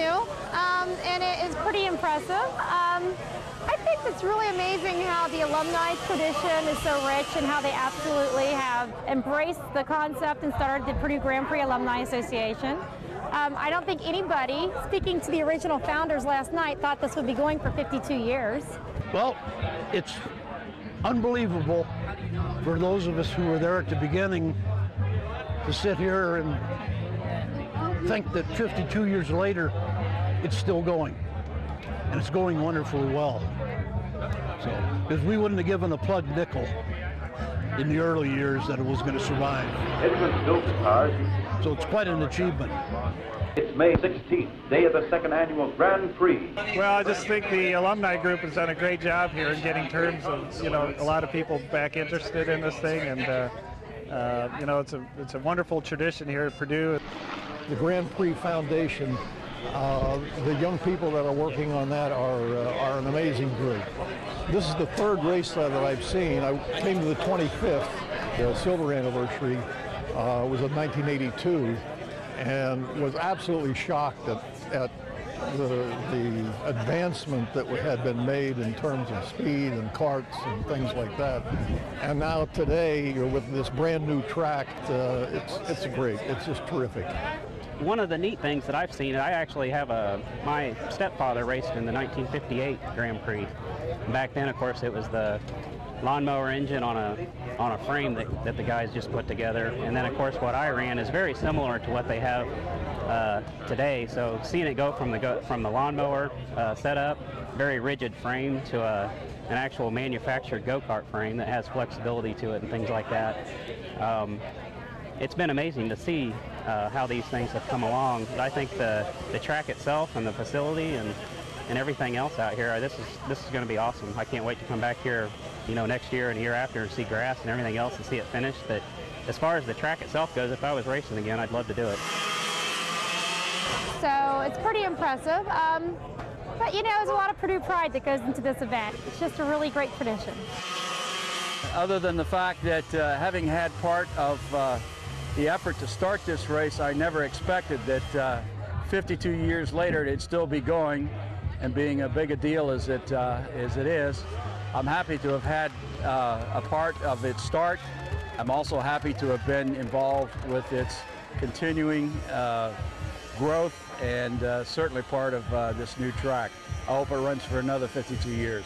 and it is pretty impressive. I think it's really amazing how the alumni tradition is so rich and how they absolutely have embraced the concept and started the Purdue Grand Prix Alumni Association. I don't think anybody, speaking to the original founders last night, thought this would be going for 52 years. Well, it's unbelievable for those of us who were there at the beginning to sit here and think that 52 years later, it's still going. And it's going wonderfully well. So, because we wouldn't have given a plug nickel in the early years that it was going to survive. So it's quite an achievement. It's May 16th, day of the second annual Grand Prix. Well, I just think the alumni group has done a great job here in getting terms of, a lot of people back interested in this thing, and it's a wonderful tradition here at Purdue. The Grand Prix Foundation, the young people that are working on that are an amazing group. This is the third race that I've seen. I came to the 25th, the silver anniversary, was in 1982, and was absolutely shocked at the advancement that had been made in terms of speed and karts and things like that. And now today, with this brand new track, it's great. It's just terrific. One of the neat things that I've seen, I actually have my stepfather raced in the 1958 Grand Prix. Back then, of course, it was the lawnmower engine on a frame that the guys just put together. And then, of course, what I ran is very similar to what they have today. So seeing it go from the lawnmower setup, very rigid frame, to an actual manufactured go-kart frame that has flexibility to it and things like that. It's been amazing to see how these things have come along. But I think the track itself and the facility and everything else out here, this is going to be awesome. I can't wait to come back here, next year and the year after and see grass and everything else and see it finished. But as far as the track itself goes, if I was racing again, I'd love to do it. So it's pretty impressive. But there's a lot of Purdue pride that goes into this event. It's just a really great tradition. Other than the fact that having had part of the effort to start this race, I never expected that 52 years later it'd still be going and being as big a deal as it is. I'm happy to have had a part of its start. I'm also happy to have been involved with its continuing growth and certainly part of this new track. I hope it runs for another 52 years.